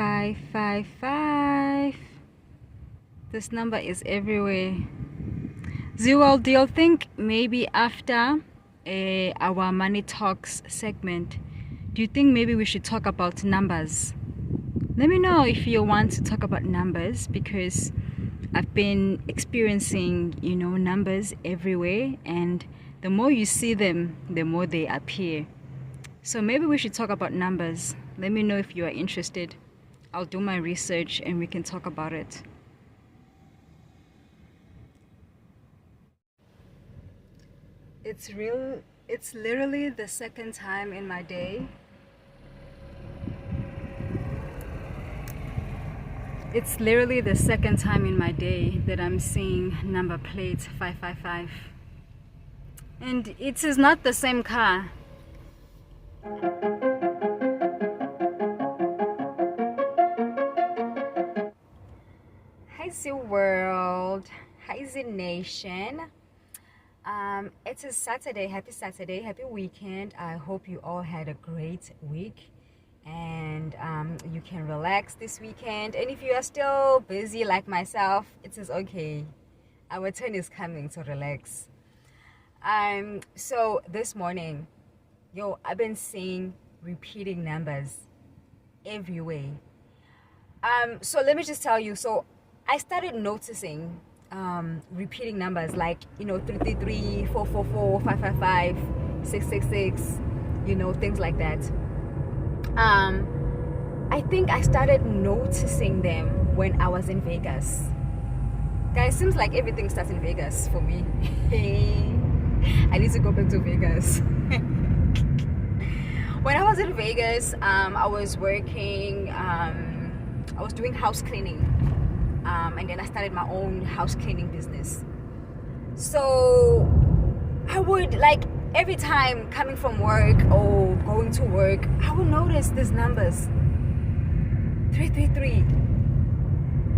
555. This number is everywhere. ZeeWorld, do you think maybe after our Money Talks segment, do you think maybe we should talk about numbers? Let me know if you want to talk about numbers, because I've been experiencing, numbers everywhere, and the more you see them, the more they appear. So maybe we should talk about numbers. Let me know if you are interested. I'll do my research and we can talk about it. It's literally the second time in my day. It's literally the second time in my day that I'm seeing number plate 555. And it is not the same car. Hi ZeeWorld. Hi Z Nation. It is Saturday. Happy Saturday. Happy weekend. I hope you all had a great week. And you can relax this weekend, and if you are still busy like myself, it is okay. Our turn is coming to relax. So this morning, I've been seeing repeating numbers everywhere. So let me just tell you, so I started noticing repeating numbers like 333, 444, 555, 666, things like that. I think I started noticing them when I was in Vegas. Guys, seems like everything starts in Vegas for me. I need to go back to Vegas. When I was in Vegas, I was working, I was doing house cleaning, and then I started my own house cleaning business. So I would every time coming from work or going to work, I would notice these numbers: 333,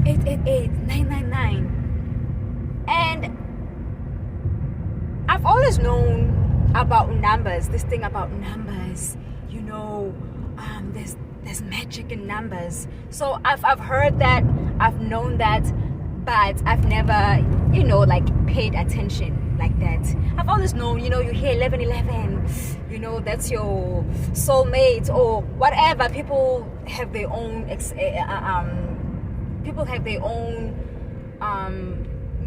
888, 999. And I've always known about numbers, this thing about numbers, there's magic in numbers. So I've heard that, I've known that, but I've never, paid attention like that. I've always known, you hear 1111, that's your soulmate or whatever. People have their own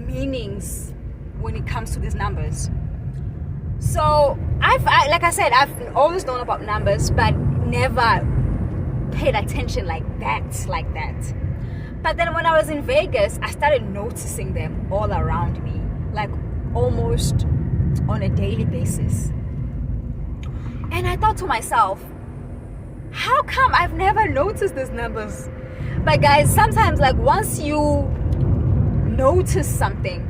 meanings when it comes to these numbers. So I've always known about numbers, but never paid attention like that. But then when I was in Vegas, I started noticing them all around me, almost on a daily basis. And I thought to myself, how come I've never noticed these numbers? But guys, sometimes once you notice something,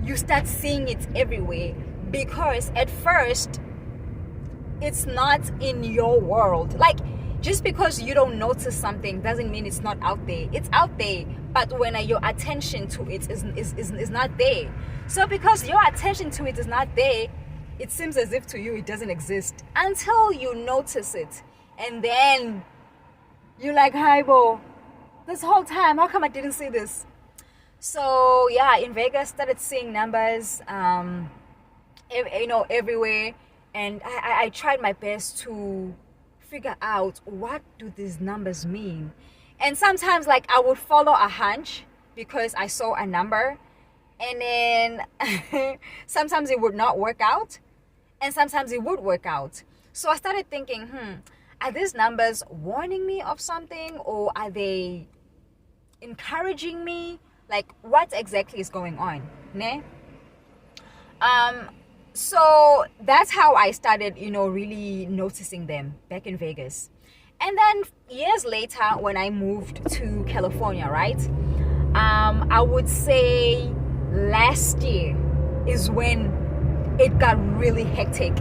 you start seeing it everywhere, because at first it's not in your world. Just because you don't notice something doesn't mean it's not out there. It's out there, but when your attention to it is not there. So because your attention to it is not there, it seems as if to you it doesn't exist until you notice it. And then you're like, hi bo, this whole time, how come I didn't see this? So yeah, in Vegas, started seeing numbers everywhere. And I tried my best to figure out, what do these numbers mean? And sometimes I would follow a hunch because I saw a number, and then sometimes it would not work out, and sometimes it would work out. So I started thinking, are these numbers warning me of something, or are they encouraging me? What exactly is going on, ne? So that's how I started, really noticing them back in Vegas. And then years later, when I moved to California, right? I would say last year is when it got really hectic.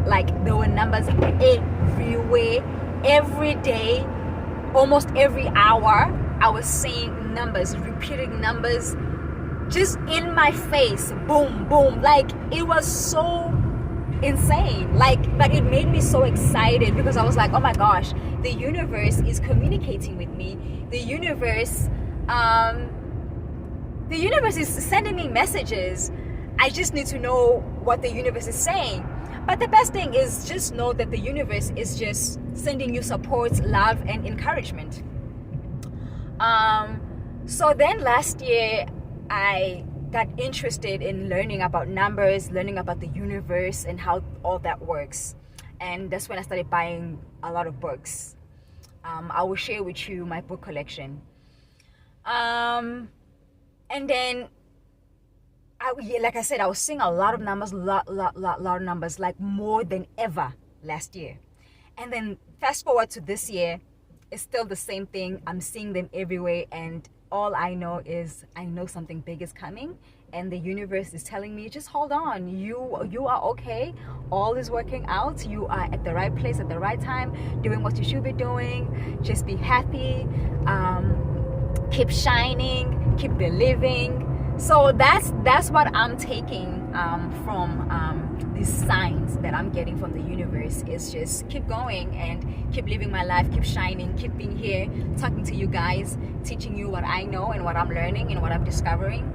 There were numbers everywhere, every day, almost every hour. I was seeing numbers, repeating numbers, just in my face. Boom, boom. It was so insane. Like, but it made me so excited because I was like, oh my gosh, the universe is communicating with me. The universe is sending me messages. I just need to know what the universe is saying. But the best thing is just know that the universe is just sending you support, love, and encouragement. So then last year, I got interested in learning about numbers, learning about the universe and how all that works. And that's when I started buying a lot of books. I will share with you my book collection. And then, like I said, I was seeing a lot of numbers, lot of numbers, like more than ever last year. And then fast forward to this year, it's still the same thing. I'm seeing them everywhere, and all I know is I know something big is coming, and the universe is telling me, just hold on. You are okay. All is working out. You are at the right place at the right time, doing what you should be doing. Just be happy. Keep shining. Keep believing. So that's what I'm taking from these signs that I'm getting from the universe. Is just keep going and keep living my life, keep shining, keep being here, talking to you guys, teaching you what I know and what I'm learning and what I'm discovering.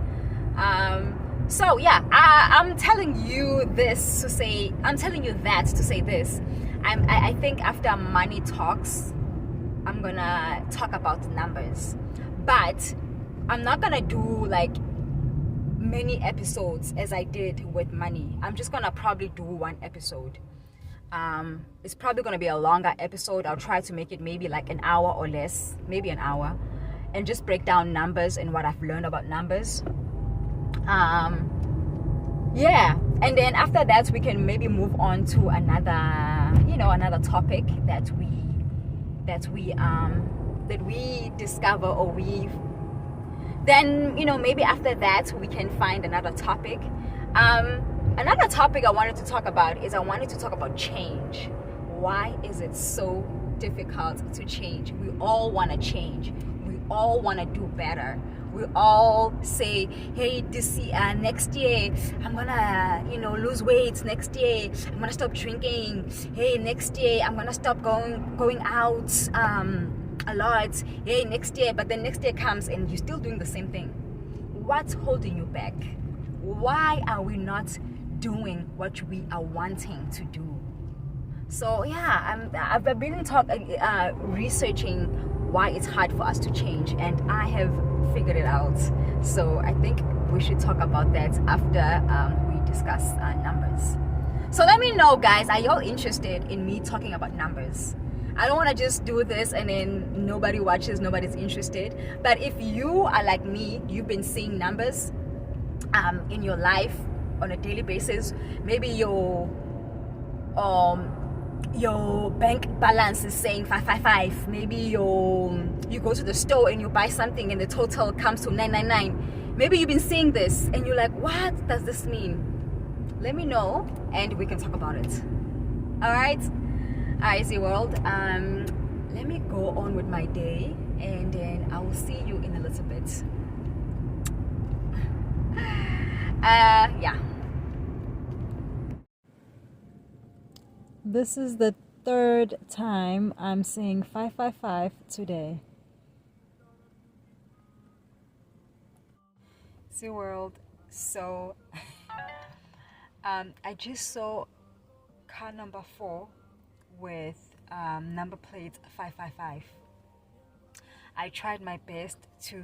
So yeah, I'm telling you this to say, I'm telling you that to say this. I think after money talks, I'm gonna talk about numbers, but I'm not gonna do like many episodes as I did with money. I'm just gonna probably do one episode. It's probably gonna be a longer episode. I'll try to make it maybe like an hour or less, maybe an hour, and just break down numbers and what I've learned about numbers. Yeah, and then after that we can maybe move on to another topic that we discover, or then maybe after that we can find another topic. Another topic I wanted to talk about change. Why is it so difficult to change? We all want to change. We all want to do better. We all say, hey, next year I'm gonna lose weight. Next year I'm gonna stop drinking. Hey, next year I'm gonna stop going out a lot. Hey, next year. But then next year comes and you're still doing the same thing. What's holding you back? Why are we not doing what we are wanting to do? So yeah, I've been researching why it's hard for us to change, and I have figured it out. So I think we should talk about that after we discuss numbers. So let me know, guys, are y'all interested in me talking about numbers? I don't want to just do this and then nobody watches, nobody's interested. But if you are like me, you've been seeing numbers in your life on a daily basis. Maybe your bank balance is saying 555. Maybe you go to the store and you buy something and the total comes to 999. Maybe you've been seeing this and you're like, what does this mean? Let me know and we can talk about it. All right, ZeeWorld. Let me go on with my day, and then I will see you in a little bit. Yeah. This is the third time I'm seeing 555 today. ZeeWorld. So I just saw car number 4 with number plate 555. I tried my best to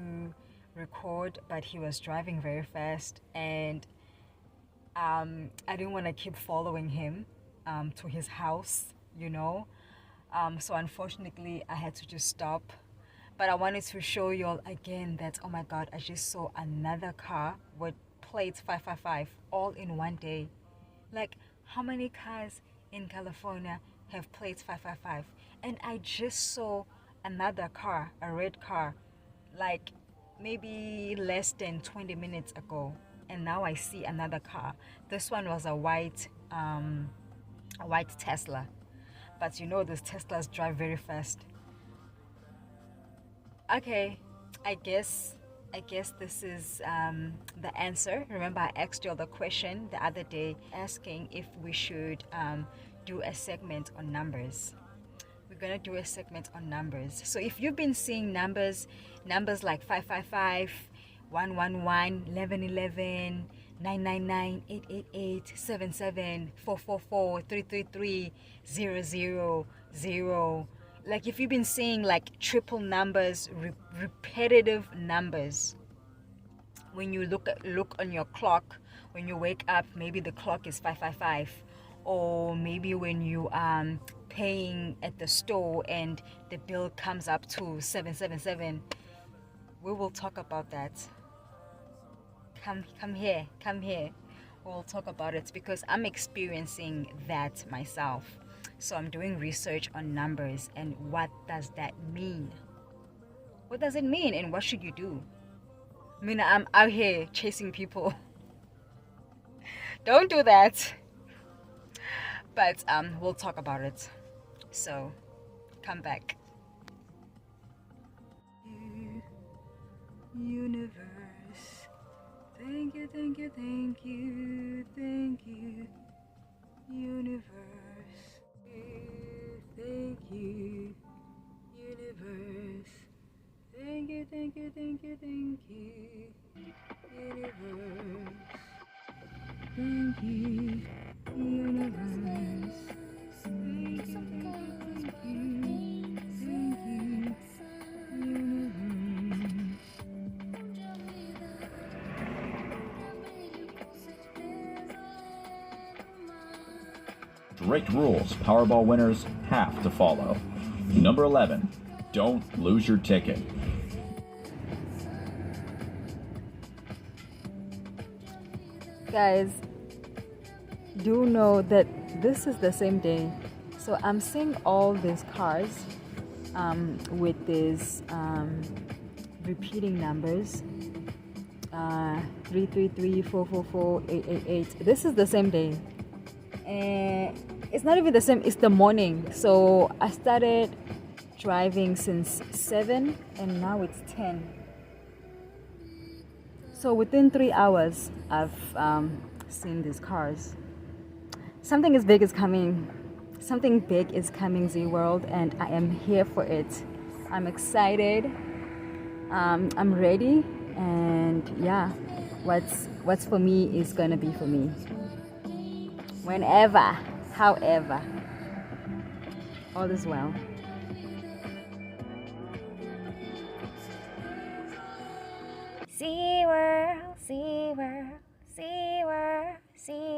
record, but he was driving very fast, and I didn't want to keep following him to his house, so unfortunately I had to just stop. But I wanted to show you all again that, oh my god, I just saw another car with plates 555 all in one day. Like, how many cars in California have plates 555? And I just saw another car, a red car, like maybe less than 20 minutes ago, and now I see another car. This one was a white Tesla, but those Teslas drive very fast. Okay, I guess I guess this is the answer. Remember, I asked you the question the other day asking if we should do a segment on numbers. We're gonna do a segment on numbers. So if you've been seeing numbers like 555, 111, 1111, 999, 888, 77, 444, 333, 000, like if you've been seeing like triple numbers, repetitive numbers, when you look on your clock, when you wake up, maybe the clock is 555, or maybe when you paying at the store and the bill comes up to 777. We will talk about that. Come here. We'll talk about it because I'm experiencing that myself. So I'm doing research on numbers and what does that mean? What does it mean and what should you do? I mean, I'm out here chasing people. Don't do that. But we'll talk about it. So come back. Universe, thank you, thank you, thank you, thank you. Universe, thank you. Universe, thank you, thank you, thank you, thank you. Universe, thank you. Universe, thank you, thank you, thank you, thank you. Strict rules Powerball winners have to follow. Number 11, don't lose your ticket. Guys, do know that this is the same day. So I'm seeing all these cars with these repeating numbers. 333, 444, 888. This is the same day. It's not even the same, it's the morning. So I started driving since 7 and now it's 10. So within 3 hours I've seen these cars. Something big is coming, ZeeWorld, and I am here for it. I'm excited, I'm ready, and yeah, what's for me is gonna be for me. Whenever, however, all is well. ZeeWorld, ZeeWorld, ZeeWorld, ZeeWorld.